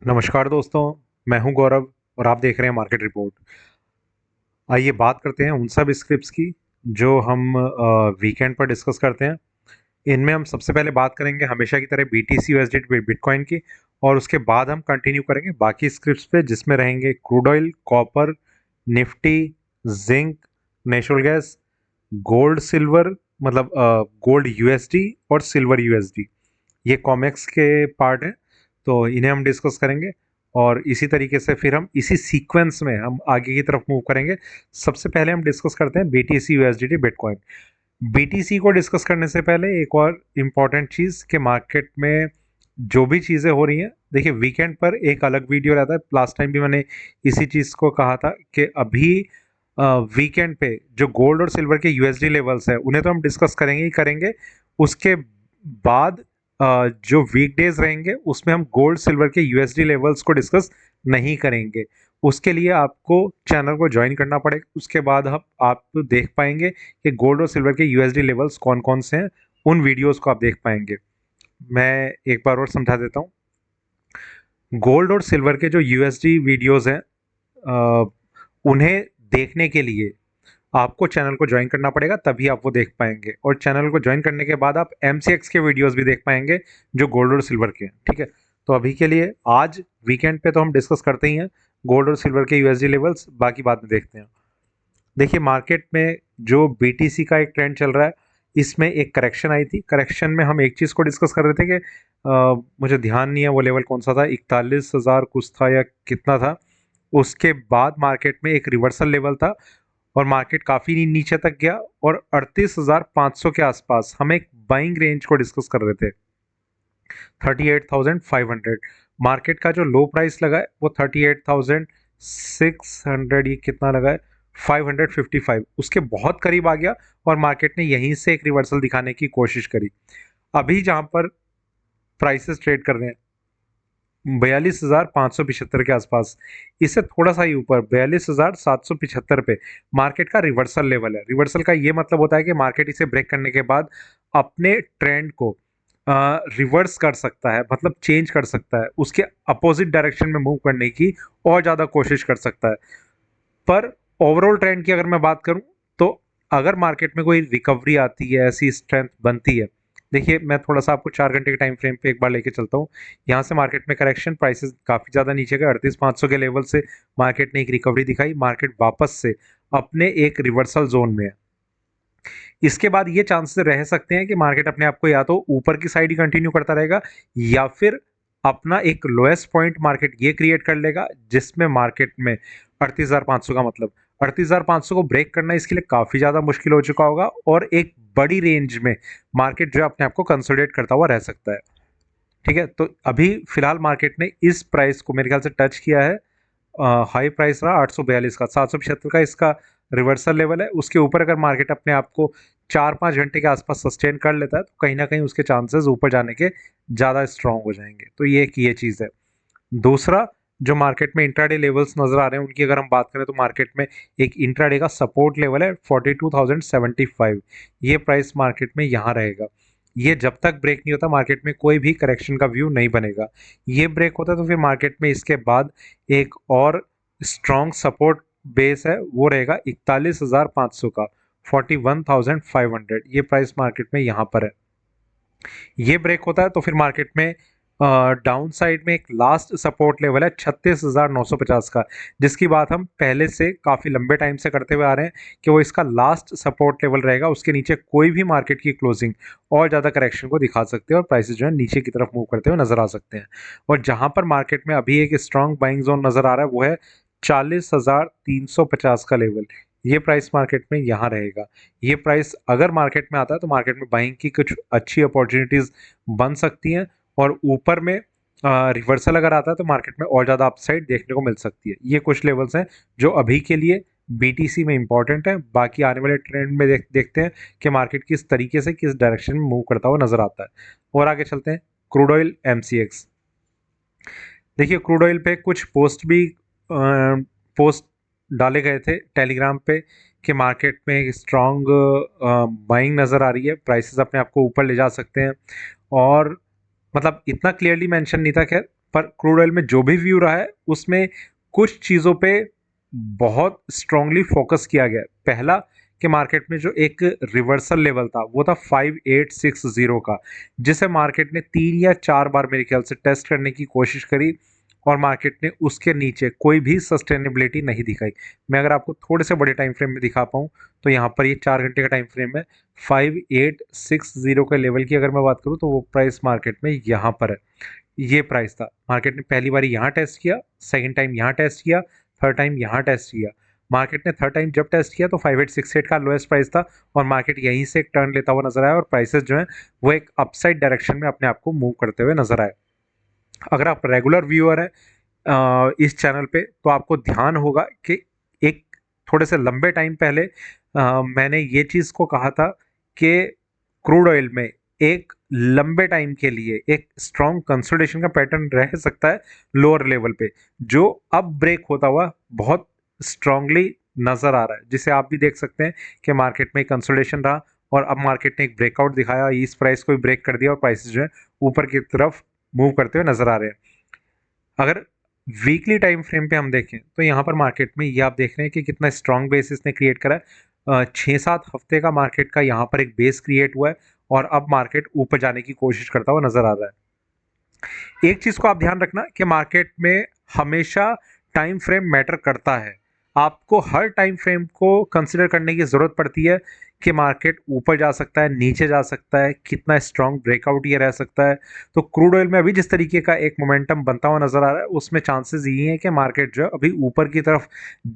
नमस्कार दोस्तों। मैं हूं गौरव और आप देख रहे हैं मार्केट रिपोर्ट। आइए बात करते हैं उन सब स्क्रिप्ट्स की जो हम वीकेंड पर डिस्कस करते हैं। इनमें हम सबसे पहले बात करेंगे हमेशा की तरह बीटीसी यूएसडी बिटकॉइन की, और उसके बाद हम कंटिन्यू करेंगे बाकी स्क्रिप्ट्स पे जिसमें रहेंगे crude oil, copper, Nifty, zinc, natural gas, gold silver, मतलब गोल्ड यूएसडी और सिल्वर यूएसडी। ये कॉमेक्स के पार्ट हैं, तो इन्हें हम डिस्कस करेंगे। और इसी तरीके से फिर हम इसी सीक्वेंस में हम आगे की तरफ मूव करेंगे। सबसे पहले हम डिस्कस करते हैं बीटीसी यूएसडीटी बिटकॉइन। बीटीसी को डिस्कस करने से पहले एक और इम्पॉर्टेंट चीज़ कि मार्केट में जो भी चीज़ें हो रही हैं, देखिए वीकेंड पर एक अलग वीडियो रहता है। लास्ट टाइम भी मैंने इसी चीज़ को कहा था कि अभी वीकेंड पे जो गोल्ड और सिल्वर के यूएसडी लेवल्स हैं उन्हें तो हम डिस्कस करेंगे ही करेंगे। उसके बाद जो वीकडेज रहेंगे उसमें हम गोल्ड सिल्वर के यूएसडी लेवल्स को डिस्कस नहीं करेंगे। उसके लिए आपको चैनल को ज्वाइन करना पड़ेगा। उसके बाद आप देख पाएंगे कि गोल्ड और सिल्वर के यूएसडी लेवल्स कौन कौन से हैं। उन वीडियोस को आप देख पाएंगे। मैं एक बार और समझा देता हूँ। गोल्ड और सिल्वर के जो यूएसडी वीडियोस हैं, उन्हें देखने के लिए आपको चैनल को ज्वाइन करना पड़ेगा, तभी आप वो देख पाएंगे। और चैनल को ज्वाइन करने के बाद आप एमसीएक्स के वीडियोस भी देख पाएंगे जो गोल्ड और सिल्वर के हैं। ठीक है, तो अभी के लिए आज वीकेंड पे तो हम डिस्कस करते ही हैं गोल्ड और सिल्वर के यूएसडी लेवल्स, बाकी बाद में देखते हैं। देखिए मार्केट में जो बीटीसी का एक ट्रेंड चल रहा है, इसमें एक करेक्शन आई थी। करेक्शन में हम एक चीज़ को डिस्कस कर रहे थे कि मुझे ध्यान नहीं है वो लेवल कौन सा था, 41,000 कुछ था या कितना था। उसके बाद मार्केट में एक रिवर्सल लेवल था और मार्केट काफ़ी नीचे तक गया, और 38,500 के आसपास हम एक बाइंग रेंज को डिस्कस कर रहे थे, 38,500। मार्केट का जो लो प्राइस लगा है वो 38,600, ये कितना लगा है, 555, उसके बहुत करीब आ गया और मार्केट ने यहीं से एक रिवर्सल दिखाने की कोशिश करी। अभी जहां पर प्राइसेस ट्रेड कर रहे हैं 42,575 के आसपास, इससे थोड़ा सा ही ऊपर 42,775 पे मार्केट का रिवर्सल लेवल है। रिवर्सल का ये मतलब होता है कि मार्केट इसे ब्रेक करने के बाद अपने ट्रेंड को रिवर्स कर सकता है, मतलब चेंज कर सकता है, उसके अपोजिट डायरेक्शन में मूव करने की और ज़्यादा कोशिश कर सकता है। पर ओवरऑल ट्रेंड की अगर मैं बात करूं, तो अगर मार्केट में कोई रिकवरी आती है, ऐसी स्ट्रेंथ बनती है, देखिए मैं थोड़ा सा आपको 4 घंटे के टाइम फ्रेम पे एक बार लेके चलता हूँ। यहाँ से मार्केट में करेक्शन, प्राइसेस काफ़ी ज़्यादा नीचे गए, 38,500 के लेवल से मार्केट ने एक रिकवरी दिखाई, मार्केट वापस से अपने एक रिवर्सल जोन में है। इसके बाद ये चांसेस रह सकते हैं कि मार्केट अपने आप को या तो ऊपर की साइड ही कंटिन्यू करता रहेगा, या फिर अपना एक लोएस्ट पॉइंट मार्केट ये क्रिएट कर लेगा जिसमें मार्केट में 38,500 का मतलब 38,500 को ब्रेक करना इसके लिए काफ़ी ज़्यादा मुश्किल हो चुका होगा, और एक बड़ी रेंज में मार्केट जो अपने आप को कंसोलिडेट करता हुआ रह सकता है। ठीक है, तो अभी फिलहाल मार्केट ने इस प्राइस को मेरे ख्याल से टच किया है। हाई प्राइस रहा 842 का, 775 का इसका रिवर्सल लेवल है। उसके ऊपर अगर मार्केट अपने आप को 4-5 घंटे के आसपास सस्टेन कर लेता है तो कहीं ना कहीं उसके चांसेस ऊपर जाने के ज़्यादा स्ट्रांग हो जाएंगे। तो ये चीज़ है। दूसरा, जो मार्केट में इंट्राडे लेवल्स नजर आ रहे हैं उनकी अगर हम बात करें तो मार्केट में एक इंट्राडे का सपोर्ट लेवल है 42,075। ये प्राइस मार्केट में यहाँ रहेगा। ये जब तक ब्रेक नहीं होता मार्केट में कोई भी करेक्शन का व्यू नहीं बनेगा। ये ब्रेक होता है तो फिर मार्केट में इसके बाद एक और स्ट्रॉन्ग सपोर्ट बेस है, वो रहेगा 41,500 का, 41,500। ये प्राइस मार्केट में यहाँ पर है। ये ब्रेक होता है तो फिर मार्केट में डाउन साइड में एक लास्ट सपोर्ट लेवल है 36,950 का, जिसकी बात हम पहले से काफ़ी लंबे टाइम से करते हुए आ रहे हैं कि वो इसका लास्ट सपोर्ट लेवल रहेगा। उसके नीचे कोई भी मार्केट की क्लोजिंग और ज़्यादा करेक्शन को दिखा सकते हैं और प्राइसेस जो है नीचे की तरफ मूव करते हुए नजर आ सकते हैं। और जहां पर मार्केट में अभी एक स्ट्रॉन्ग बाइंग जोन नजर आ रहा है वो है 40,350 का लेवल। ये प्राइस मार्केट में यहाँ रहेगा। ये प्राइस अगर मार्केट में आता है तो मार्केट में बाइंग की कुछ अच्छी अपॉर्चुनिटीज बन सकती हैं, और ऊपर में रिवर्सल अगर आता है तो मार्केट में और ज़्यादा अपसाइड देखने को मिल सकती है। ये कुछ लेवल्स हैं जो अभी के लिए बीटीसी में इंपॉर्टेंट है। बाकी आने वाले ट्रेंड में देखते हैं कि मार्केट किस तरीके से किस डायरेक्शन में मूव करता हुआ नजर आता है। और आगे चलते हैं क्रूड ऑयल एमसीएक्स। देखिए क्रूड ऑयल पे कुछ पोस्ट डाले गए थे टेलीग्राम पे कि मार्केट में एक स्ट्रॉन्ग बाइंग नज़र आ रही है, प्राइसेस अपने आप को ऊपर ले जा सकते हैं। और मतलब इतना क्लियरली मेंशन नहीं था खैर, पर क्रूड ऑयल में जो भी व्यू रहा है उसमें कुछ चीज़ों पे बहुत स्ट्रांगली फोकस किया गया है। पहला कि मार्केट में जो एक रिवर्सल लेवल था वो था 5860 का, जिसे मार्केट ने 3 या 4 बार मेरे ख्याल से टेस्ट करने की कोशिश करी और मार्केट ने उसके नीचे कोई भी सस्टेनेबिलिटी नहीं दिखाई। मैं अगर आपको थोड़े से बड़े टाइम फ्रेम में दिखा पाऊँ तो यहाँ पर ये 4 घंटे का टाइम फ्रेम है। 5860 के लेवल की अगर मैं बात करूँ तो वो प्राइस मार्केट में यहाँ पर है। ये प्राइस था, मार्केट ने पहली बार यहाँ टेस्ट किया, सेकंड टाइम यहाँ टेस्ट किया, थर्ड टाइम यहाँ टेस्ट किया। मार्केट ने थर्ड टाइम जब टेस्ट किया तो 5868 का लोएस्ट प्राइस था और मार्केट यहीं से एक टर्न लेता हुआ नजर आया और प्राइसेस जो है वो एक अपसाइड डायरेक्शन में अपने आप को मूव करते हुए नजर आए। अगर आप रेगुलर व्यूअर हैं इस चैनल पे तो आपको ध्यान होगा कि एक थोड़े से लंबे टाइम पहले मैंने ये चीज़ को कहा था कि क्रूड ऑयल में एक लंबे टाइम के लिए एक स्ट्रॉन्ग कंसोलिडेशन का पैटर्न रह सकता है लोअर लेवल पे, जो अब ब्रेक होता हुआ बहुत स्ट्रांगली नजर आ रहा है, जिसे आप भी देख सकते हैं कि मार्केट में कंसोलिडेशन रहा और अब मार्केट ने एक ब्रेकआउट दिखाया, इस प्राइस को भी ब्रेक कर दिया और प्राइसेस जो है ऊपर की तरफ मूव करते हुए नजर आ रहे हैं। अगर वीकली टाइम फ्रेम पे हम देखें तो यहाँ पर मार्केट में ये आप देख रहे हैं कि कितना स्ट्रॉन्ग बेस इसने क्रिएट करा है। 6-7 हफ्ते का मार्केट का यहाँ पर एक बेस क्रिएट हुआ है और अब मार्केट ऊपर जाने की कोशिश करता हुआ नजर आ रहा है। एक चीज को आप ध्यान रखना कि मार्केट में हमेशा टाइम फ्रेम मैटर करता है। आपको हर टाइम फ्रेम को कंसिडर करने की जरूरत पड़ती है कि मार्केट ऊपर जा सकता है, नीचे जा सकता है, कितना स्ट्रॉन्ग ब्रेकआउट ये रह सकता है। तो क्रूड ऑयल में अभी जिस तरीके का एक मोमेंटम बनता हुआ नजर आ रहा है उसमें चांसेस यही है कि मार्केट जो है अभी ऊपर की तरफ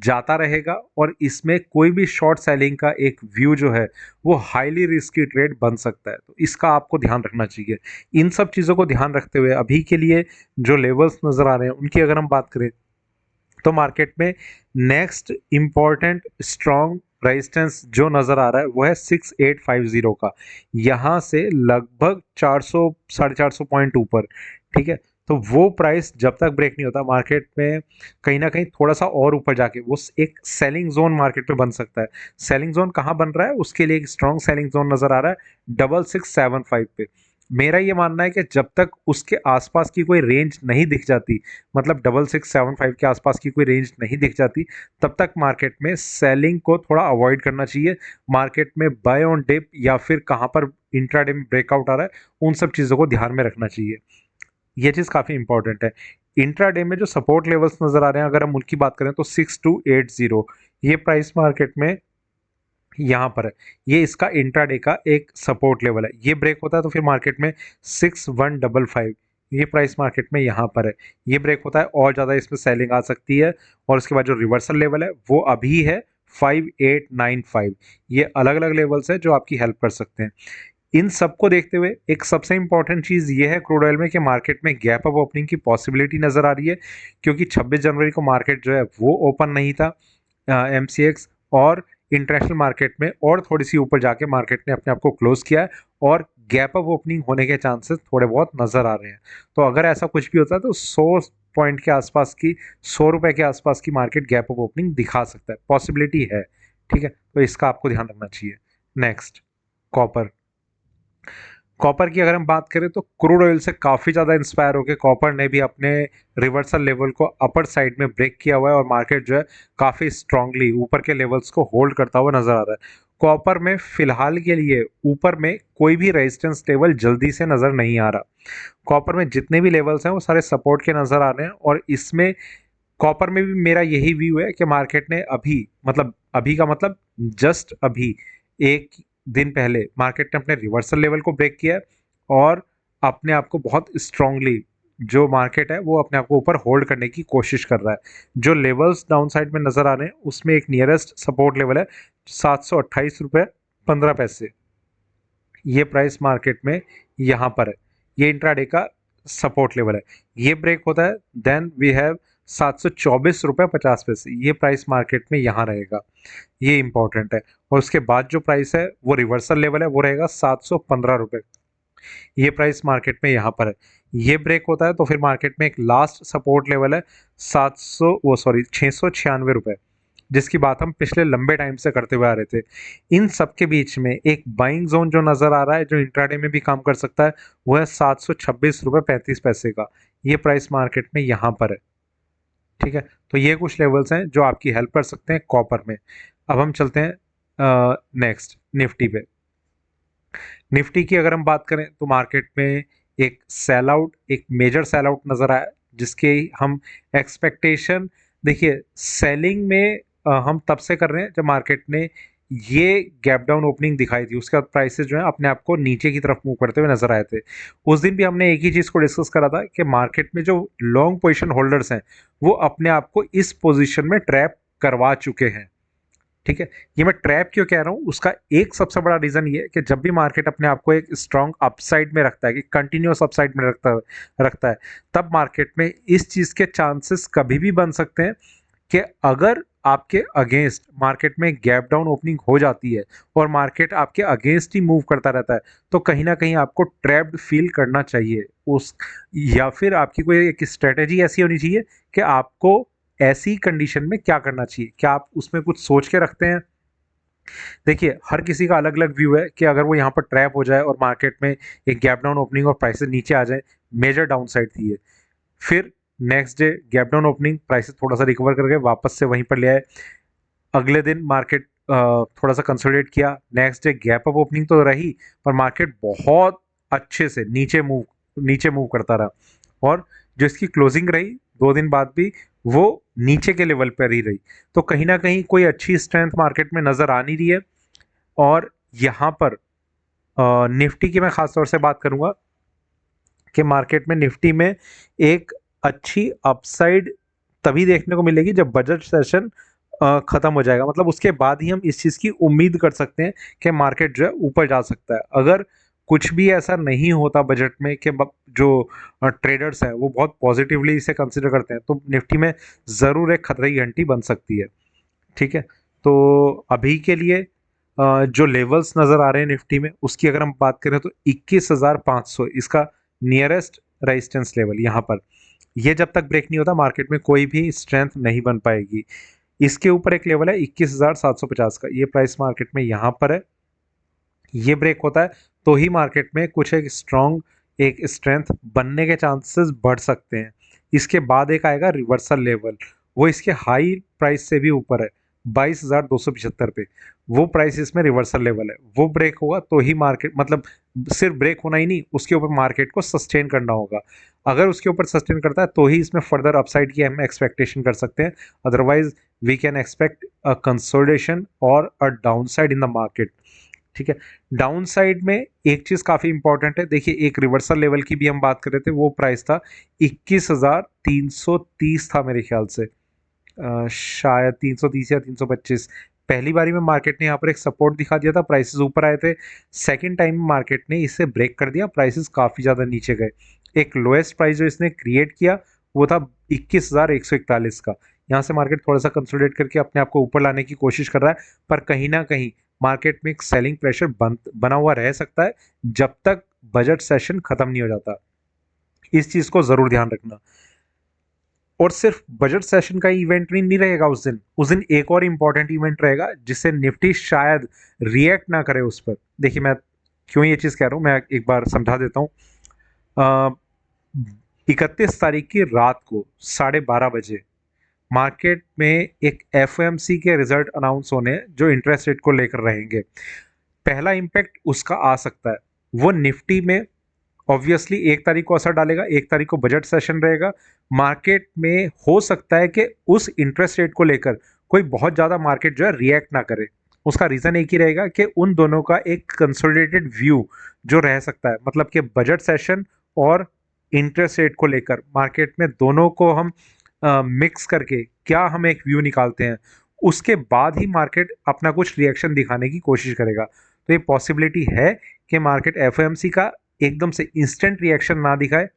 जाता रहेगा और इसमें कोई भी शॉर्ट सेलिंग का एक व्यू जो है वो हाईली रिस्की ट्रेड बन सकता है। तो इसका आपको ध्यान रखना चाहिए। इन सब चीज़ों को ध्यान रखते हुए अभी के लिए जो लेवल्स नज़र आ रहे हैं उनकी अगर हम बात करें तो मार्केट में नेक्स्ट इंपॉर्टेंट स्ट्रॉन्ग रेजिस्टेंस जो नज़र आ रहा है वो है 6850 का, यहाँ से लगभग 400 450 पॉइंट ऊपर। ठीक है, तो वो प्राइस जब तक ब्रेक नहीं होता मार्केट में कहीं ना कहीं थोड़ा सा और ऊपर जाके वो एक सेलिंग जोन मार्केट में बन सकता है। सेलिंग जोन कहाँ बन रहा है, उसके लिए एक स्ट्रॉन्ग सेलिंग जोन नज़र आ रहा है 6675 पे। मेरा ये मानना है कि जब तक उसके आसपास की कोई रेंज नहीं दिख जाती, मतलब 6675 के आसपास की कोई रेंज नहीं दिख जाती, तब तक मार्केट में सेलिंग को थोड़ा अवॉइड करना चाहिए। मार्केट में बाय ऑन डिप या फिर कहाँ पर इंट्राडे में ब्रेकआउट आ रहा है उन सब चीज़ों को ध्यान में रखना चाहिए। ये चीज़ काफ़ी इंपॉर्टेंट है। इंट्राडे में जो सपोर्ट लेवल्स नज़र आ रहे हैं अगर हम उनकी बात करें तो 6280 ये प्राइस मार्केट में यहाँ पर है, ये इसका इंट्राडे का एक सपोर्ट लेवल है। ये ब्रेक होता है तो फिर मार्केट में 6155 ये प्राइस मार्केट में यहाँ पर है। ये ब्रेक होता है और ज़्यादा इसमें सेलिंग आ सकती है और उसके बाद जो रिवर्सल लेवल है वो अभी है 5895। ये अलग अलग लेवल्स है जो आपकी हेल्प कर सकते हैं। इन सबको देखते हुए एक सबसे इंपॉर्टेंट चीज़ ये है क्रूड ऑयल में कि मार्केट में गैप अप ओपनिंग की पॉसिबिलिटी नज़र आ रही है, क्योंकि 26 जनवरी को मार्केट जो है वो ओपन नहीं था MCX और इंटरनेशनल मार्केट में और थोड़ी सी ऊपर जाके मार्केट ने अपने आप को क्लोज किया है और गैप अप ओपनिंग होने के चांसेस थोड़े बहुत नज़र आ रहे हैं। तो अगर ऐसा कुछ भी होता है तो 100 पॉइंट के आसपास की, 100 रुपए के आसपास की मार्केट गैप अप ओपनिंग दिखा सकता है, पॉसिबिलिटी है। ठीक है, तो इसका आपको ध्यान रखना चाहिए। Next, copper. कॉपर की अगर हम बात करें तो क्रूड ऑयल से काफ़ी ज़्यादा इंस्पायर होकर कॉपर ने भी अपने रिवर्सल लेवल को अपर साइड में ब्रेक किया हुआ है और मार्केट जो है काफ़ी स्ट्रांगली ऊपर के लेवल्स को होल्ड करता हुआ नजर आ रहा है। कॉपर में फिलहाल के लिए ऊपर में कोई भी रेजिस्टेंस लेवल जल्दी से नज़र नहीं आ रहा। कॉपर में जितने भी लेवल्स हैं वो सारे सपोर्ट के नज़र आ रहे हैं और इसमें कॉपर में भी मेरा यही व्यू है कि मार्केट ने अभी, मतलब अभी का मतलब जस्ट अभी एक दिन पहले मार्केट ने अपने रिवर्सल लेवल को ब्रेक किया है और अपने आप को बहुत स्ट्रांगली जो मार्केट है वो अपने आप को ऊपर होल्ड करने की कोशिश कर रहा है। जो लेवल्स डाउन साइड में नज़र आ रहे हैं उसमें एक नियरेस्ट सपोर्ट लेवल है 728 रुपये 15 पैसे। ये प्राइस मार्केट में यहाँ पर है, ये इंट्राडे का सपोर्ट लेवल है। ये ब्रेक होता है देन वी हैव 724 रुपये 50 पैसे, ये प्राइस मार्केट में यहाँ रहेगा, ये इंपॉर्टेंट है। और उसके बाद जो प्राइस है वो रिवर्सल लेवल है वो रहेगा 715 रुपये, ये प्राइस मार्केट में यहाँ पर है। ये ब्रेक होता है तो फिर मार्केट में एक लास्ट सपोर्ट लेवल है 696 रुपये, जिसकी बात हम पिछले लंबे टाइम से करते हुए आ रहे थे। इन सब के बीच में एक बाइंग जोन जो नज़र आ रहा है जो इंट्राडे में भी काम कर सकता है वो है 726 रुपये 35 पैसे का, ये प्राइस मार्केट में यहाँ पर है। ठीक है, तो ये कुछ लेवल्स हैं जो आपकी हेल्प कर सकते हैं कॉपर में। अब हम चलते हैं नेक्स्ट निफ्टी पे। निफ्टी की अगर हम बात करें तो मार्केट में एक सेल आउट, एक मेजर सेल आउट नजर आया, जिसके हम एक्सपेक्टेशन, देखिए सेलिंग में हम तब से कर रहे हैं जब मार्केट ने ये गैप डाउन ओपनिंग दिखाई थी, उसके बाद प्राइसेस जो है अपने आप को नीचे की तरफ मूव करते हुए नजर आए थे। उस दिन भी हमने एक ही चीज को डिस्कस करा था कि मार्केट में जो लॉन्ग पोजीशन होल्डर्स हैं वो अपने आप को इस पोजीशन में ट्रैप करवा चुके हैं। ठीक है, ये मैं ट्रैप क्यों कह रहा हूँ, उसका एक सबसे बड़ा रीजन ये है कि जब भी मार्केट अपने आप को एक स्ट्रॉन्ग अपसाइड में रखता है, कि कंटिन्यूअस अपसाइड में रखता है, तब मार्केट में इस चीज के चांसेस कभी भी बन सकते हैं कि अगर आपके अगेंस्ट मार्केट में गैप डाउन ओपनिंग हो जाती है और मार्केट आपके अगेंस्ट ही मूव करता रहता है, तो कहीं ना कहीं आपको ट्रैप्ड फील करना चाहिए उस, या फिर आपकी कोई एक स्ट्रेटेजी ऐसी होनी चाहिए कि आपको ऐसी कंडीशन में क्या करना चाहिए। क्या आप उसमें कुछ सोच के रखते हैं? देखिए हर किसी का अलग अलग व्यू है कि अगर वो यहाँ पर ट्रैप हो जाए और मार्केट में एक गैप डाउन ओपनिंग और प्राइसेस नीचे आ जाए, मेजर डाउन साइड थी ये, फिर next day gap down opening, prices थोड़ा सा रिकवर करके वापस से वहीं पर ले आए, अगले दिन मार्केट थोड़ा सा कंसोलिडेट किया, next day gap up opening तो रही, पर मार्केट बहुत अच्छे से नीचे मूव करता रहा, और जो इसकी क्लोजिंग रही 2 दिन बाद भी वो नीचे के लेवल पर ही रही। तो कहीं ना कहीं कोई अच्छी स्ट्रेंथ मार्केट में नजर आ नहीं रही है। और यहाँ पर निफ्टी की मैं खास तौर से बात करूंगा कि मार्केट में निफ्टी में एक अच्छी अपसाइड तभी देखने को मिलेगी जब बजट सेशन खत्म हो जाएगा, मतलब उसके बाद ही हम इस चीज़ की उम्मीद कर सकते हैं कि मार्केट जो है ऊपर जा सकता है। अगर कुछ भी ऐसा नहीं होता बजट में कि जो ट्रेडर्स हैं वो बहुत पॉजिटिवली इसे कंसिडर करते हैं, तो निफ्टी में ज़रूर एक खतरे की घंटी बन सकती है। ठीक है, तो अभी के लिए जो लेवल्स नज़र आ रहे हैं निफ्टी में, उसकी अगर हम बात करें तो 21,500 इसका नियरेस्ट रेजिस्टेंस लेवल यहाँ पर, ये जब तक ब्रेक नहीं होता मार्केट में कोई भी स्ट्रेंथ नहीं बन पाएगी। इसके ऊपर एक लेवल है 21,750 का, ये प्राइस मार्केट में यहाँ पर है, ये ब्रेक होता है तो ही मार्केट में कुछ एक स्ट्रॉन्ग एक स्ट्रेंथ बनने के चांसेस बढ़ सकते हैं। इसके बाद एक आएगा रिवर्सल लेवल, वो इसके हाई प्राइस से भी ऊपर है 22,275 पे, वो प्राइस इसमें रिवर्सल लेवल है, वो ब्रेक होगा तो ही मार्केट, मतलब सिर्फ ब्रेक होना ही नहीं, उसके ऊपर मार्केट को सस्टेन करना होगा। अगर उसके ऊपर सस्टेन करता है तो ही इसमें फर्दर अपसाइड की हम एक्सपेक्टेशन कर सकते हैं, otherwise we can expect a consolidation और a downside in the market. ठीक है, डाउन साइड में एक चीज काफी इंपॉर्टेंट है, देखिए एक रिवर्सल लेवल की भी हम बात कर रहे थे, वो प्राइस था 21,330 था मेरे ख्याल से, शायद 330 या 325। पहली बारी में मार्केट ने यहाँ पर एक सपोर्ट दिखा दिया था, प्राइसेस ऊपर आए थे, सेकंड टाइम मार्केट ने इसे ब्रेक कर दिया, प्राइसेस काफी ज्यादा नीचे गए। एक लोएस्ट प्राइस जो इसने क्रिएट किया वो था 21,141 का। यहाँ से मार्केट थोड़ा सा कंसोलिडेट करके अपने आप को ऊपर लाने की कोशिश कर रहा है, पर कहीं ना कहीं मार्केट में एक सेलिंग प्रेशर बना हुआ रह सकता है जब तक बजट सेशन खत्म नहीं हो जाता। इस चीज को जरूर ध्यान रखना। और सिर्फ बजट सेशन का इवेंट नहीं रहेगा उस दिन एक और इम्पॉर्टेंट इवेंट रहेगा जिससे निफ्टी शायद रिएक्ट ना करे उस पर। देखिए मैं क्यों ये चीज़ कह रहा हूँ, मैं एक बार समझा देता हूँ। 31 तारीख की रात को 12:30 बजे मार्केट में एक एफओएमसी के रिजल्ट अनाउंस होने हैं जो इंटरेस्ट रेट को लेकर रहेंगे। पहला इम्पैक्ट उसका आ सकता है, वो निफ्टी में ऑब्वियसली 1 तारीख को असर डालेगा, 1 तारीख को बजट सेशन रहेगा, मार्केट में हो सकता है कि उस इंटरेस्ट रेट को लेकर कोई बहुत ज़्यादा मार्केट जो है रिएक्ट ना करे। उसका रीज़न एक ही रहेगा कि उन दोनों का एक कंसोलिडेटेड व्यू जो रह सकता है, मतलब कि बजट सेशन और इंटरेस्ट रेट को लेकर मार्केट में दोनों को हम मिक्स करके क्या हम एक व्यू निकालते हैं, उसके बाद ही मार्केट अपना कुछ रिएक्शन दिखाने की कोशिश करेगा। तो ये पॉसिबिलिटी है कि मार्केट एफओएमसी का एकदम से इंस्टेंट रिएक्शन ना दिखाए,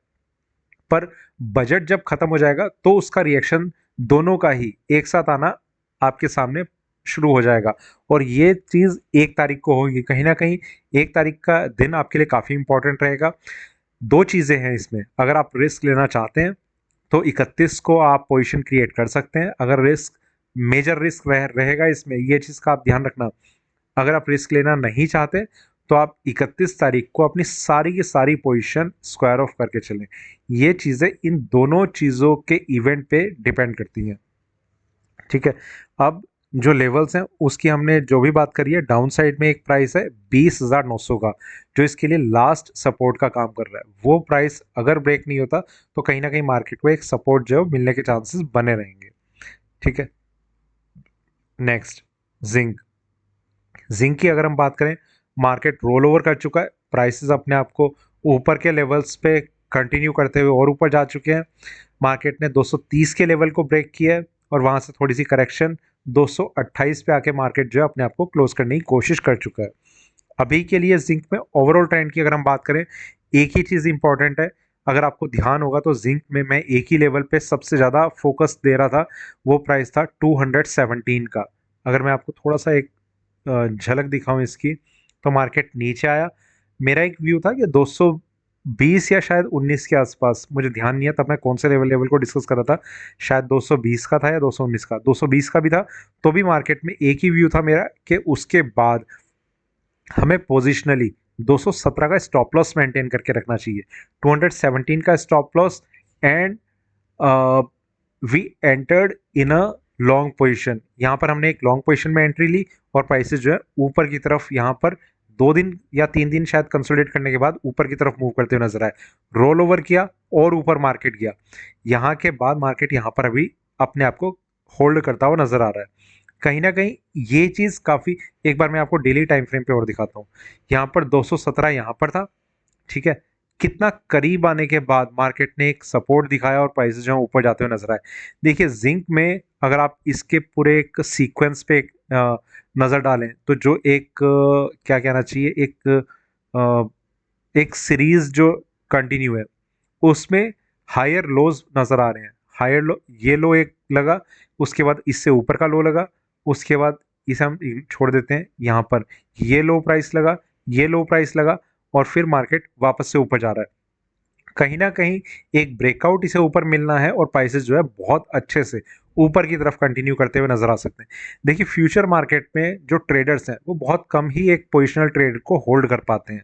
पर बजट जब खत्म हो जाएगा तो उसका रिएक्शन दोनों का ही एक साथ आना आपके सामने शुरू हो जाएगा। और ये चीज़ 1 तारीख को होगी, कहीं ना कहीं 1 तारीख का दिन आपके लिए काफ़ी इंपॉर्टेंट रहेगा। दो चीज़ें हैं इसमें, अगर आप रिस्क लेना चाहते हैं तो 31 को आप पोजीशन क्रिएट कर सकते हैं। अगर रिस्क मेजर रिस्क रहेगा इसमें, ये चीज़ का आप ध्यान रखना। अगर आप रिस्क लेना नहीं चाहते तो आप 31 तारीख को अपनी सारी की सारी पोजीशन स्क्वायर ऑफ करके चलें। ये चीज़ें इन दोनों चीज़ों के इवेंट पे डिपेंड करती हैं। ठीक है, अब जो लेवल्स हैं उसकी हमने जो भी बात करी है, डाउन साइड में एक प्राइस है 20,900 का, जो इसके लिए लास्ट सपोर्ट का काम कर रहा है। वो प्राइस अगर ब्रेक नहीं होता तो कहीं ना कहीं मार्केट को एक सपोर्ट जो है मिलने के चांसेस बने रहेंगे। ठीक है, नेक्स्ट जिंक। जिंक की अगर हम बात करें, मार्केट रोल ओवर कर चुका है, प्राइसेस अपने आप को ऊपर के लेवल्स पे कंटिन्यू करते हुए और ऊपर जा चुके हैं। मार्केट ने 230 के लेवल को ब्रेक किया है और वहां से थोड़ी सी करेक्शन 228 पे आके मार्केट जो है अपने आप को क्लोज करने की कोशिश कर चुका है। अभी के लिए जिंक में ओवरऑल ट्रेंड की अगर हम बात करें, एक ही चीज़ इंपॉर्टेंट है। अगर आपको ध्यान होगा तो जिंक में मैं एक ही लेवल पे सबसे ज़्यादा फोकस दे रहा था, वो प्राइस था 217 का। अगर मैं आपको थोड़ा सा एक झलक दिखाऊं इसकी, तो मार्केट नीचे आया। मेरा एक व्यू था कि 220 या शायद 19 के आसपास, मुझे ध्यान नहीं है तब मैं कौन से लेवल को डिस्कस कर रहा था, शायद 220 का था या 219 का, 220 का भी था। तो भी मार्केट में एक ही व्यू था मेरा कि उसके बाद हमें पोजिशनली 217 का स्टॉप लॉस मेंटेन करके रखना चाहिए, 217 का stop loss. And we entered in a long position. यहाँ पर हमने एक लॉन्ग पोजीशन में एंट्री ली और प्राइसेस जो है ऊपर की तरफ यहाँ पर 2 दिन या 3 दिन शायद कंसोलिडेट करने के बाद ऊपर की तरफ मूव करते हुए नजर आए। रोल ओवर किया और ऊपर मार्केट गया। यहाँ के बाद मार्केट यहाँ पर अभी अपने आप को होल्ड करता हुआ नजर आ रहा है। कहीं ना कहीं ये चीज़ काफ़ी, एक बार मैं आपको डेली टाइम फ्रेम पे और दिखाता हूँ। यहाँ पर 217 यहाँ पर था। ठीक है, कितना करीब आने के बाद मार्केट ने एक सपोर्ट दिखाया और प्राइसेस जो है ऊपर जाते हुए नजर आए। देखिए जिंक में अगर आप इसके पूरे एक सीक्वेंस पे एक नज़र डालें तो जो एक क्या कहना चाहिए, एक सीरीज जो कंटिन्यू है उसमें हायर लोज नज़र आ रहे हैं। हायर लो, ये लो एक लगा, उसके बाद इससे ऊपर का लो लगा, उसके बाद इसे हम छोड़ देते हैं यहाँ पर, ये लो प्राइस लगा, ये लो प्राइस लगा, और फिर मार्केट वापस से ऊपर जा रहा है। कहीं ना कहीं एक ब्रेकआउट इसे ऊपर मिलना है और प्राइसेस जो है बहुत अच्छे से ऊपर की तरफ कंटिन्यू करते हुए नजर आ सकते हैं। देखिए फ्यूचर मार्केट में जो ट्रेडर्स हैं वो बहुत कम ही एक पोजिशनल ट्रेड को होल्ड कर पाते हैं।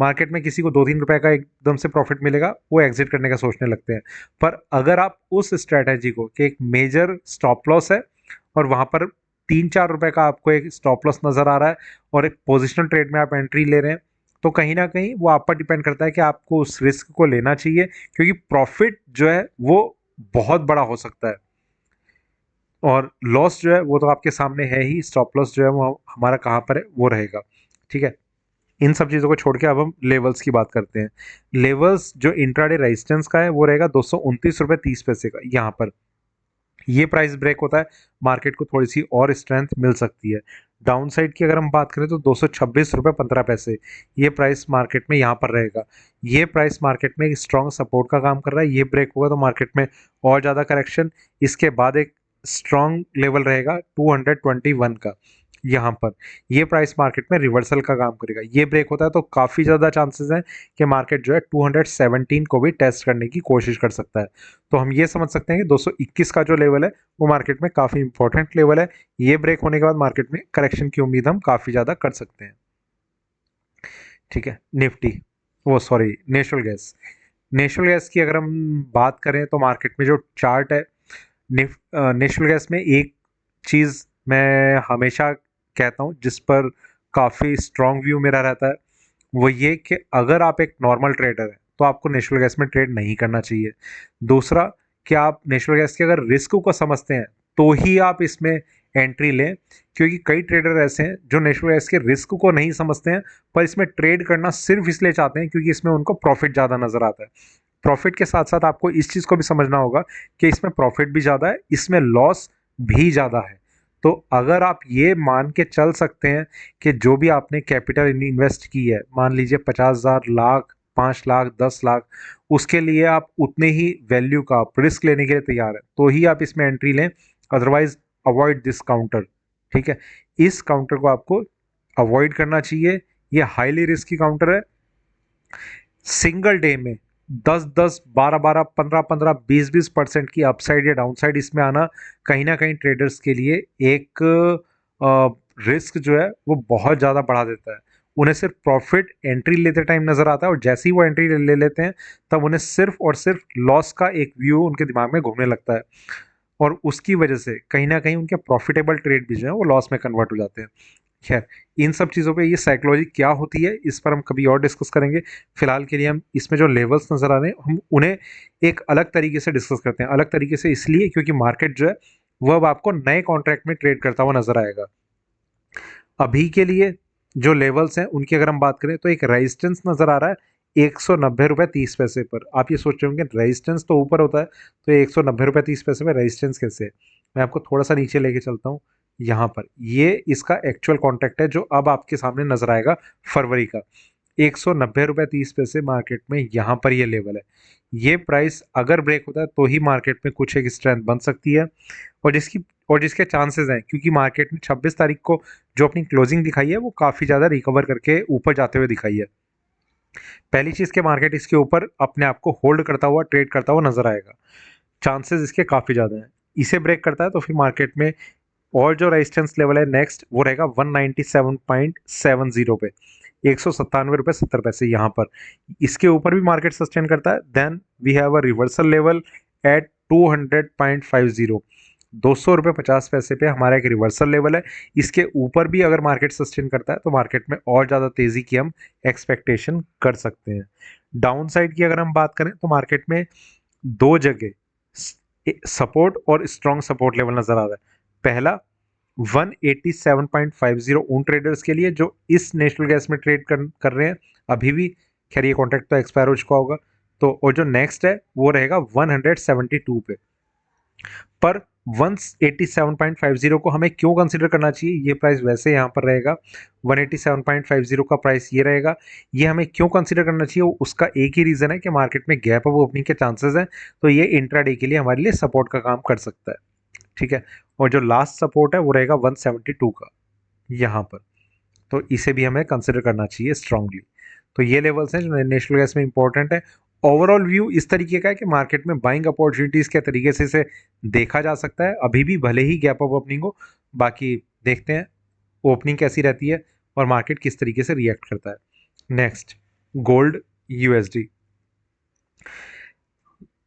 मार्केट में किसी को 2-3 रुपए का एकदम से प्रॉफिट मिलेगा, वो एग्जिट करने का सोचने लगते हैं। पर अगर आप उस स्ट्रैटेजी को कि एक मेजर स्टॉप लॉस है और वहां पर 3-4 रुपए का आपको एक स्टॉप लॉस नजर आ रहा है और एक पोजिशनल ट्रेड में आप एंट्री ले रहे हैं, तो कहीं ना कहीं वो आप पर डिपेंड करता है कि आपको उस रिस्क को लेना चाहिए, क्योंकि प्रॉफिट जो है वो बहुत बड़ा हो सकता है और लॉस जो है वो तो आपके सामने है ही। स्टॉप लॉस जो है वो हमारा कहाँ पर है वो रहेगा। ठीक है, इन सब चीज़ों को छोड़ के अब हम लेवल्स की बात करते हैं। लेवल्स जो इंट्राडे रेजिस्टेंस का है वो रहेगा 229 रुपये 30 पैसे का। यहाँ पर ये प्राइस ब्रेक होता है, मार्केट को थोड़ी सी और स्ट्रेंथ मिल सकती है। डाउन साइड की अगर हम बात करें तो 226 रुपये 15 पैसे, ये प्राइस मार्केट में यहाँ पर रहेगा। ये प्राइस मार्केट में एक स्ट्रॉन्ग सपोर्ट का काम कर रहा है। ये ब्रेक होगा तो मार्केट में और ज़्यादा करेक्शन, इसके बाद एक स्ट्रॉन्ग लेवल रहेगा 221 का। यहाँ पर ये प्राइस मार्केट में रिवर्सल का काम करेगा। ये ब्रेक होता है तो काफ़ी ज़्यादा चांसेस हैं कि मार्केट जो है 217 को भी टेस्ट करने की कोशिश कर सकता है। तो हम ये समझ सकते हैं कि 221 का जो लेवल है वो मार्केट में काफ़ी इंपॉर्टेंट लेवल है। ये ब्रेक होने के बाद मार्केट में करेक्शन की उम्मीद हम काफ़ी ज़्यादा कर सकते हैं। ठीक है, निफ्टी, वो sorry natural gas. Natural gas की अगर हम बात करें तो मार्केट में जो चार्ट है, नेचुरल गैस में एक चीज़ मैं हमेशा कहता हूँ जिस पर काफ़ी स्ट्रॉन्ग व्यू मेरा रहता है, वो ये कि अगर आप एक नॉर्मल ट्रेडर हैं तो आपको नेचुरल गैस में ट्रेड नहीं करना चाहिए। दूसरा, कि आप नेचुरल गैस के अगर रिस्क को समझते हैं तो ही आप इसमें एंट्री लें, क्योंकि कई ट्रेडर ऐसे हैं जो नेचुरल गैस के रिस्क को नहीं समझते हैं पर इसमें ट्रेड करना सिर्फ इसलिए चाहते हैं क्योंकि इसमें उनको प्रॉफिट ज़्यादा नज़र आता है। प्रॉफिट के साथ साथ आपको इस चीज़ को भी समझना होगा कि इसमें प्रॉफिट भी ज़्यादा है, इसमें लॉस भी ज़्यादा है। तो अगर आप ये मान के चल सकते हैं कि जो भी आपने कैपिटल इन्वेस्ट की है, मान लीजिए 50,000, लाख, 5 लाख, 10 लाख, उसके लिए आप उतने ही वैल्यू का आप रिस्क लेने के लिए तैयार हैं तो ही आप इसमें एंट्री लें, अदरवाइज अवॉइड दिस काउंटर। ठीक है, इस काउंटर को आपको अवॉइड करना चाहिए। ये हाईली रिस्की काउंटर है। सिंगल डे में 10-10, 12-12, 15-15, 20-20% की अपसाइड या डाउनसाइड इसमें आना कहीं ना कहीं ट्रेडर्स के लिए एक रिस्क जो है वो बहुत ज़्यादा बढ़ा देता है। उन्हें सिर्फ प्रॉफिट एंट्री लेते टाइम नजर आता है, और जैसे ही वो एंट्री ले लेते हैं तब उन्हें सिर्फ और सिर्फ लॉस का एक व्यू उनके दिमाग में घूमने लगता है, और उसकी वजह से कहीं ना कहीं उनके प्रॉफिटेबल ट्रेड भी जो है वो लॉस में कन्वर्ट हो जाते हैं। खैर, इन सब चीज़ों पे ये साइकोलॉजी क्या होती है इस पर हम कभी और डिस्कस करेंगे। फिलहाल के लिए हम इसमें जो लेवल्स नज़र आ रहे हैं हम उन्हें एक अलग तरीके से डिस्कस करते हैं। अलग तरीके से इसलिए क्योंकि मार्केट जो है वो अब आपको नए कॉन्ट्रैक्ट में ट्रेड करता हुआ नजर आएगा। अभी के लिए जो लेवल्स हैं उनकी अगर हम बात करें तो एक रेजिस्टेंस नज़र आ रहा है 190 रुपये 30 पैसे पर। आप ये सोच रहे होंगे रेजिस्टेंस तो ऊपर होता है तो 190 रुपये 30 पैसे में रेजिस्टेंस कैसे है। मैं आपको थोड़ा सा नीचे लेके चलता हूँ। यहाँ पर ये इसका एक्चुअल कॉन्ट्रैक्ट है जो अब आपके सामने नजर आएगा फरवरी का। 190 रुपये 30 पैसे मार्केट में यहाँ पर ये लेवल है। ये प्राइस अगर ब्रेक होता है तो ही मार्केट में कुछ एक स्ट्रेंथ बन सकती है, और जिसके चांसेस हैं, क्योंकि मार्केट ने 26 तारीख को जो अपनी क्लोजिंग दिखाई है वो काफ़ी ज़्यादा रिकवर करके ऊपर जाते हुए दिखाई है। पहली चीज़ के मार्केट इसके ऊपर अपने आप को होल्ड करता हुआ ट्रेड करता हुआ नजर आएगा, चांसेस इसके काफ़ी ज़्यादा हैं। इसे ब्रेक करता है तो फिर मार्केट में और जो रेजिस्टेंस लेवल है नेक्स्ट वो रहेगा 197.70 पे, 197 रुपये 70 पैसे यहाँ पर। इसके ऊपर भी मार्केट सस्टेन करता है then we have a reversal level at 200.50, 200 रुपये 50 पैसे पे हमारा एक रिवर्सल लेवल है। इसके ऊपर भी अगर मार्केट सस्टेन करता है तो मार्केट में और ज़्यादा तेज़ी की हम एक्सपेक्टेशन कर सकते हैं। डाउन साइड की अगर हम बात करें तो मार्केट में दो जगह सपोर्ट और स्ट्रॉन्ग सपोर्ट लेवल नज़र आ रहा है। पहला 187.50 उन ट्रेडर्स के लिए जो इस नेशनल गैस में ट्रेड कर रहे हैं अभी भी। खैर ये कॉन्ट्रैक्ट तो एक्सपायर हो चुका होगा, तो और जो नेक्स्ट है वो रहेगा 172 पे। पर 187.50 को हमें क्यों कंसिडर करना चाहिए, ये प्राइस वैसे यहाँ पर रहेगा 187.50 का प्राइस ये रहेगा। ये हमें क्यों कंसिडर करना चाहिए, उसका एक ही रीज़न है कि मार्केट में गैप अप ओपनिंग के चांसेस हैं, तो ये इंट्राडे के लिए हमारे लिए सपोर्ट का काम कर सकता है। ठीक है, और जो लास्ट सपोर्ट है वो रहेगा 172 का यहाँ पर, तो इसे भी हमें कंसिडर करना चाहिए स्ट्रांगली। तो ये लेवल्स हैं जो नेशनल गैस में इंपॉर्टेंट है। ओवरऑल व्यू इस तरीके का है कि मार्केट में बाइंग अपॉर्चुनिटीज़ के तरीके से इसे देखा जा सकता है, अभी भी भले ही गैप अप ओपनिंग हो। बाकी देखते हैं ओपनिंग कैसी रहती है और मार्केट किस तरीके से रिएक्ट करता है। Next, gold USD.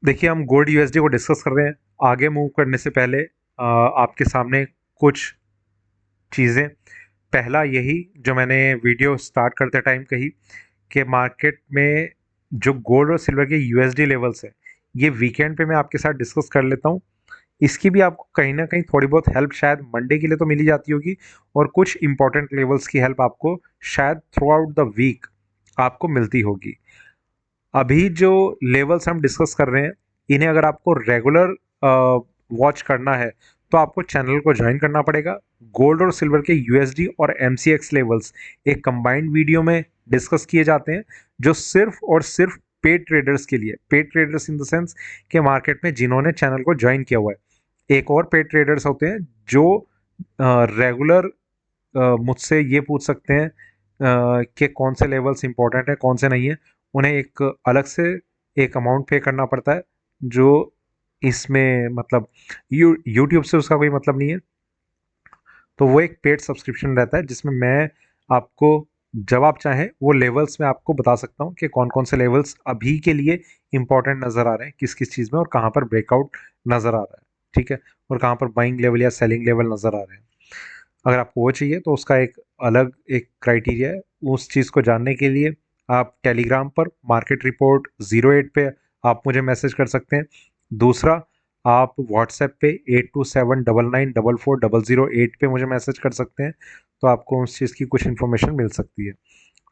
देखिए हम गोल्ड यूएसडी को डिस्कस कर रहे हैं। आगे मूव करने से पहले आपके सामने कुछ चीज़ें, पहला यही जो मैंने वीडियो स्टार्ट करते टाइम कही कि मार्केट में जो गोल्ड और सिल्वर के यूएसडी लेवल्स हैं ये वीकेंड पे मैं आपके साथ डिस्कस कर लेता हूँ। इसकी भी आपको कहीं ना कहीं थोड़ी बहुत हेल्प शायद मंडे के लिए तो मिल ही जाती होगी, और कुछ इंपॉर्टेंट लेवल्स की हेल्प आपको शायद थ्रू आउट द वीक आपको मिलती होगी। अभी जो लेवल्स हम डिस्कस कर रहे हैं इन्हें अगर आपको रेगुलर वॉच करना है तो आपको चैनल को ज्वाइन करना पड़ेगा। गोल्ड और सिल्वर के यूएसडी और एमसीएक्स लेवल्स एक कंबाइंड वीडियो में डिस्कस किए जाते हैं जो सिर्फ और सिर्फ पेड ट्रेडर्स के लिए, paid traders in the sense के मार्केट में जिन्होंने चैनल को ज्वाइन किया हुआ है। एक और पेड ट्रेडर्स होते हैं जो रेगुलर मुझसे ये पूछ सकते हैं कि कौन से लेवल्स इंपॉर्टेंट है कौन से नहीं है। उन्हें एक अलग से एक अमाउंट पे करना पड़ता है जो इसमें मतलब यूट्यूब से उसका कोई मतलब नहीं है, तो वो एक पेड सब्सक्रिप्शन रहता है जिसमें मैं आपको जब आप चाहें वो लेवल्स में आपको बता सकता हूँ कि कौन कौन से लेवल्स अभी के लिए इंपॉर्टेंट नज़र आ रहे हैं किस किस चीज़ में, और कहाँ पर ब्रेकआउट नज़र आ रहा है। ठीक है, और कहाँ पर बाइंग लेवल या सेलिंग लेवल नज़र आ रहे हैं। अगर आपको वो चाहिए तो उसका एक अलग एक क्राइटेरिया है। उस चीज़ को जानने के लिए आप टेलीग्राम पर मार्केट रिपोर्ट 08 पे आप मुझे मैसेज कर सकते हैं। दूसरा, आप व्हाट्सएप पे 8279944008 पे मुझे मैसेज कर सकते हैं, तो आपको उस चीज़ की कुछ इन्फॉर्मेशन मिल सकती है।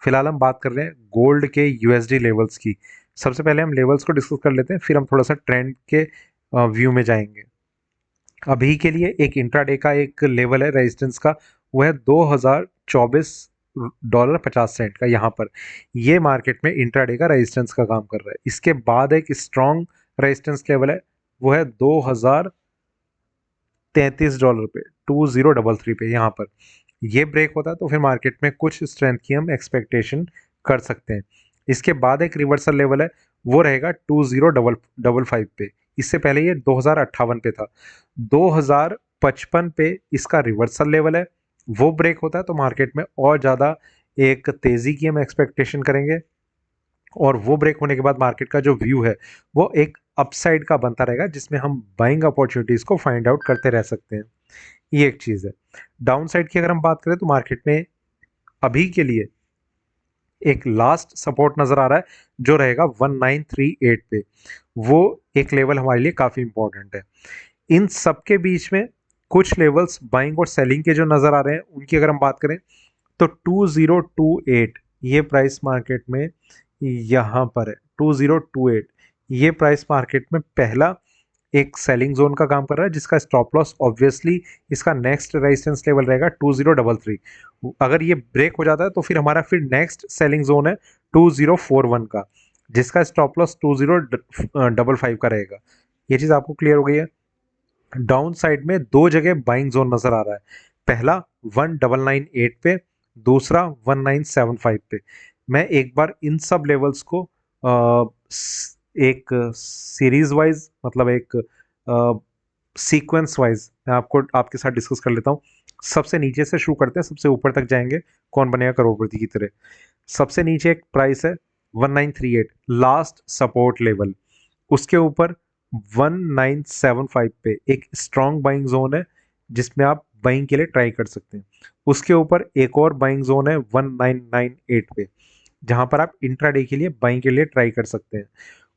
फिलहाल हम बात कर रहे हैं गोल्ड के यूएसडी लेवल्स की। सबसे पहले हम लेवल्स को डिस्कस कर लेते हैं, फिर हम थोड़ा सा ट्रेंड के व्यू में जाएंगे। अभी के लिए एक इंट्राडे का एक लेवल है रेजिस्टेंस का, वो है $2024.50 का। यहाँ पर ये मार्केट में इंट्राडे का रेजिस्टेंस का काम कर रहा है। इसके बाद एक स्ट्रॉन्ग रेजिस्टेंस लेवल है वो है $2033 पे, 2033 पे। यहाँ पर ये ब्रेक होता है तो फिर मार्केट में कुछ स्ट्रेंथ की हम एक्सपेक्टेशन कर सकते हैं। इसके बाद एक रिवर्सल लेवल है वो रहेगा 2055 पे। इससे पहले ये 2058 पे था। 2055 पे इसका रिवर्सल लेवल है, वो ब्रेक होता है तो मार्केट में और ज़्यादा एक तेज़ी की हम एक्सपेक्टेशन करेंगे, और वो ब्रेक होने के बाद मार्केट का जो व्यू है वो एक अपसाइड का बनता रहेगा, जिसमें हम बाइंग अपॉर्चुनिटीज़ को फाइंड आउट करते रह सकते हैं। ये एक चीज़ है। डाउन साइड की अगर हम बात करें तो मार्केट में अभी के लिए एक लास्ट सपोर्ट नज़र आ रहा है जो रहेगा 1938 पे। वो एक लेवल हमारे लिए काफ़ी इंपॉर्टेंट है। इन सब के बीच में कुछ लेवल्स बाइंग और सेलिंग के जो नज़र आ रहे हैं उनकी अगर हम बात करें तो 2028 ये प्राइस मार्केट में यहाँ पर है। 2028 ये प्राइस मार्केट में पहला एक सेलिंग जोन का काम कर रहा है, जिसका स्टॉप लॉस ऑब्वियसली इसका नेक्स्ट रेजिस्टेंस लेवल रहेगा 2033। अगर ये ब्रेक हो जाता है तो फिर हमारा फिर नेक्स्ट सेलिंग जोन है 2041 का, जिसका स्टॉप लॉस 2055 का रहेगा। ये चीज़ आपको क्लियर हो गई है। डाउन साइड में दो जगह बाइंग जोन नजर आ रहा है, पहला 1998 पे, दूसरा 1975 पे। मैं एक बार इन सब लेवल्स को एक सीरीज वाइज, मतलब एक सीक्वेंस वाइज मैं आपको आपके साथ डिस्कस कर लेता हूँ। सबसे नीचे से शुरू करते हैं, सबसे ऊपर तक जाएंगे, कौन बनेगा करोड़पति की तरह। सबसे नीचे एक प्राइस है 1938 लास्ट सपोर्ट लेवल, उसके ऊपर 1975 पे एक स्ट्रॉन्ग बाइंग जोन है जिसमें आप बाइंग के लिए ट्राई कर सकते हैं। उसके ऊपर एक और बाइंग जोन है 1998 पे, जहां पर आप इंट्राडे के लिए बाइंग के लिए ट्राई कर सकते हैं।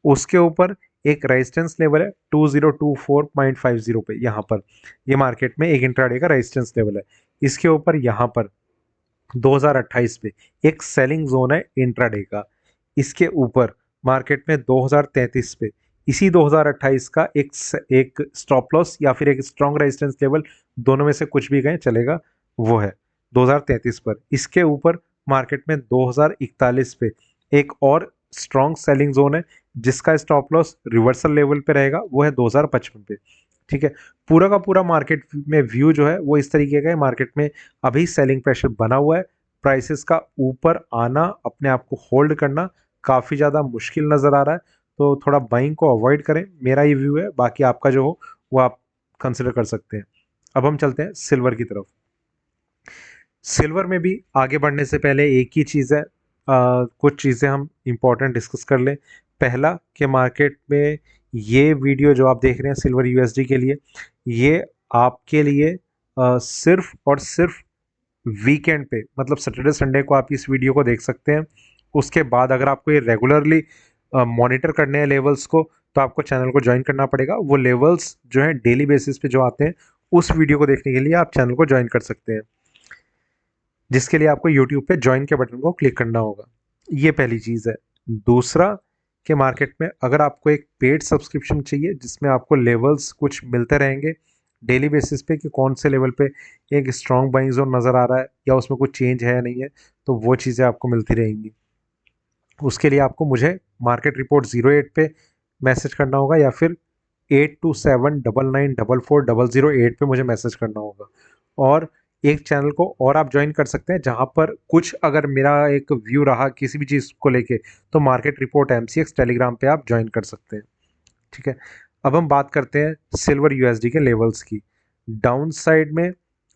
उसके ऊपर एक रेजिस्टेंस लेवल है 2024.50 पे, यहाँ पर ये मार्केट में एक इंट्राडे का रेजिस्टेंस लेवल है। इसके ऊपर यहाँ पर 2028 पे एक सेलिंग जोन है इंट्राडे का। इसके ऊपर मार्केट में 2033 पे इसी 2028 का एक स्टॉप लॉस या फिर एक स्ट्रॉन्ग रेजिस्टेंस लेवल, दोनों में से कुछ भी कहें चलेगा, वो है 2033 पर। इसके ऊपर मार्केट में 2041 पे एक और स्ट्रॉन्ग सेलिंग जोन है, जिसका स्टॉप लॉस रिवर्सल लेवल पे रहेगा, वो है 2055 पे। ठीक है, पूरा का पूरा मार्केट में व्यू जो है वो इस तरीके का है। मार्केट में अभी सेलिंग प्रेशर बना हुआ है, प्राइसेस का ऊपर आना, अपने आप को होल्ड करना काफ़ी ज़्यादा मुश्किल नज़र आ रहा है। तो थोड़ा बाइंग को अवॉइड करें, मेरा ये व्यू है। बाकी आपका जो हो वो आप कंसिडर कर सकते हैं। अब हम चलते हैं सिल्वर की तरफ। सिल्वर में भी आगे बढ़ने से पहले एक ही चीज़ है, कुछ चीज़ें हम इम्पोर्टेंट डिस्कस कर लें। पहला कि मार्केट में ये वीडियो जो आप देख रहे हैं सिल्वर यूएसडी के लिए, ये आपके लिए सिर्फ और सिर्फ वीकेंड पे, मतलब सैटरडे संडे को आप इस वीडियो को देख सकते हैं। उसके बाद अगर आपको ये रेगुलरली मॉनिटर करने हैं लेवल्स को, तो आपको चैनल को ज्वाइन करना पड़ेगा। वो लेवल्स जो हैं डेली बेसिस पे जो आते हैं, उस वीडियो को देखने के लिए आप चैनल को ज्वाइन कर सकते हैं, जिसके लिए आपको यूट्यूब पे ज्वाइन के बटन को क्लिक करना होगा। ये पहली चीज़ है। दूसरा कि मार्केट में अगर आपको एक पेड सब्सक्रिप्शन चाहिए जिसमें आपको लेवल्स कुछ मिलते रहेंगे डेली बेसिस पे, कि कौन से लेवल पे एक स्ट्रॉन्ग बाइंग जोन नज़र आ रहा है या उसमें कुछ चेंज है या नहीं है, तो वो चीज़ें आपको मिलती रहेंगी। उसके लिए आपको मुझे मार्केट रिपोर्ट 08 पे मैसेज करना होगा, या फिर 8279944008 पे मुझे मैसेज करना होगा। और एक चैनल को और आप ज्वाइन कर सकते हैं, जहां पर कुछ अगर मेरा एक व्यू रहा किसी भी चीज़ को लेके, तो मार्केट रिपोर्ट MCX टेलीग्राम पे आप ज्वाइन कर सकते हैं। ठीक है, अब हम बात करते हैं सिल्वर यूएसडी के लेवल्स की। डाउन साइड में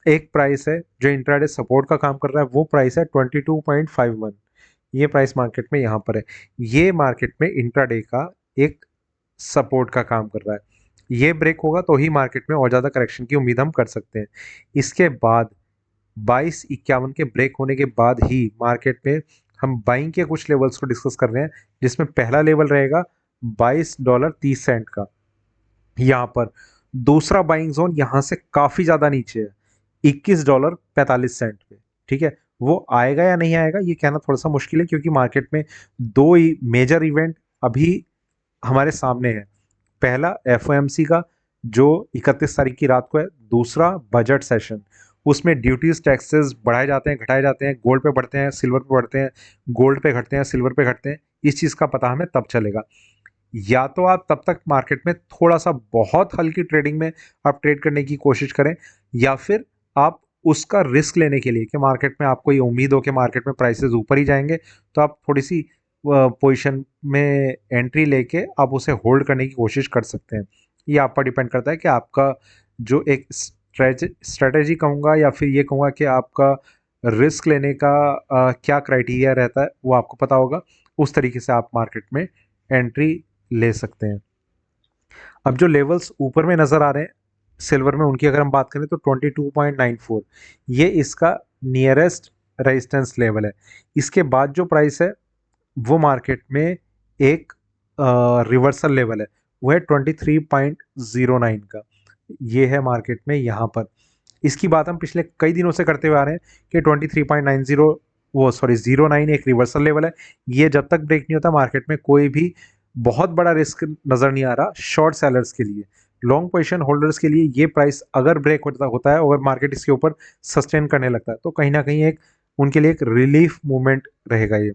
एक प्राइस है जो इंट्राडे सपोर्ट का काम कर रहा है, वो प्राइस है 22.51। ये प्राइस मार्केट में यहाँ पर है। ये मार्केट में इंट्राडे का एक सपोर्ट का काम कर रहा है। ये ब्रेक होगा तो ही मार्केट में और ज़्यादा करेक्शन की उम्मीद हम कर सकते हैं। इसके बाद 2251 के ब्रेक होने के बाद ही मार्केट में हम बाइंग के कुछ लेवल्स को डिस्कस कर रहे हैं, जिसमें पहला लेवल रहेगा $22.30 का। यहाँ पर दूसरा बाइंग जोन यहाँ से काफ़ी ज़्यादा नीचे है, $21.45 पे। ठीक है, वो आएगा या नहीं आएगा ये कहना थोड़ा सा मुश्किल है, क्योंकि मार्केट में दो ही मेजर इवेंट अभी हमारे सामने है। पहला FOMC का जो 31 तारीख की रात को है, दूसरा बजट सेशन। उसमें ड्यूटीज टैक्सेस बढ़ाए जाते हैं, घटाए जाते हैं, गोल्ड पे बढ़ते हैं, सिल्वर पे बढ़ते हैं, गोल्ड पे घटते हैं, सिल्वर पे घटते हैं। इस चीज़ का पता हमें तब चलेगा। या तो आप तब तक मार्केट में थोड़ा सा बहुत हल्की ट्रेडिंग में आप ट्रेड करने की कोशिश करें, या फिर आप उसका रिस्क लेने के लिए कि मार्केट में आपको ये उम्मीद हो कि मार्केट में प्राइसेस ऊपर ही जाएंगे, तो आप थोड़ी सी पोजीशन में एंट्री लेके आप उसे होल्ड करने की कोशिश कर सकते हैं। ये आप पर डिपेंड करता है कि आपका जो एक स्ट्रेटेजी कहूँगा, या फिर ये कहूँगा कि आपका रिस्क लेने का क्या क्राइटेरिया रहता है वो आपको पता होगा, उस तरीके से आप मार्केट में एंट्री ले सकते हैं। अब जो लेवल्स ऊपर में नज़र आ रहे हैं सिल्वर में, उनकी अगर हम बात करें तो 22.94 ये इसका नियरेस्ट रेजिस्टेंस लेवल है। इसके बाद जो प्राइस है वो मार्केट में एक रिवर्सल लेवल है, वो है 23.09 का। ये है मार्केट में यहाँ पर। इसकी बात हम पिछले कई दिनों से करते हुए आ रहे हैं कि 23.90 वो सॉरी 09 एक रिवर्सल लेवल है। ये जब तक ब्रेक नहीं होता मार्केट में कोई भी बहुत बड़ा रिस्क नज़र नहीं आ रहा शॉर्ट सेलर्स के लिए। लॉन्ग पोजीशन होल्डर्स के लिए ये प्राइस अगर ब्रेक होता है और मार्केट इसके ऊपर सस्टेन करने लगता है तो कहीं ना कहीं एक उनके लिए एक रिलीफ मूवमेंट रहेगा ये,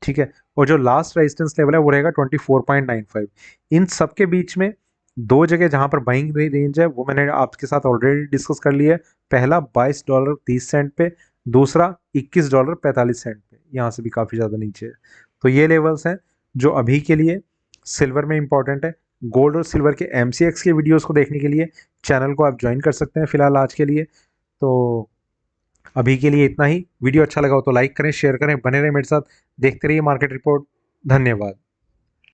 ठीक है। और जो लास्ट रेजिस्टेंस लेवल है वो रहेगा 24.95। इन सब के बीच में दो जगह जहां पर बाइंग रेंज है वो मैंने आपके साथ ऑलरेडी डिस्कस कर लिया है। पहला $22.30 पे, दूसरा $21.45 पे, यहाँ से भी काफ़ी ज़्यादा नीचे है। तो ये लेवल्स हैं जो अभी के लिए सिल्वर में इंपॉर्टेंट है। गोल्ड और सिल्वर के MCX के वीडियोस को देखने के लिए चैनल को आप ज्वाइन कर सकते हैं फिलहाल आज के लिए। तो अभी के लिए इतना ही। वीडियो अच्छा लगा हो तो लाइक करें, शेयर करें, बने रहें मेरे साथ, देखते रहिए मार्केट रिपोर्ट। धन्यवाद।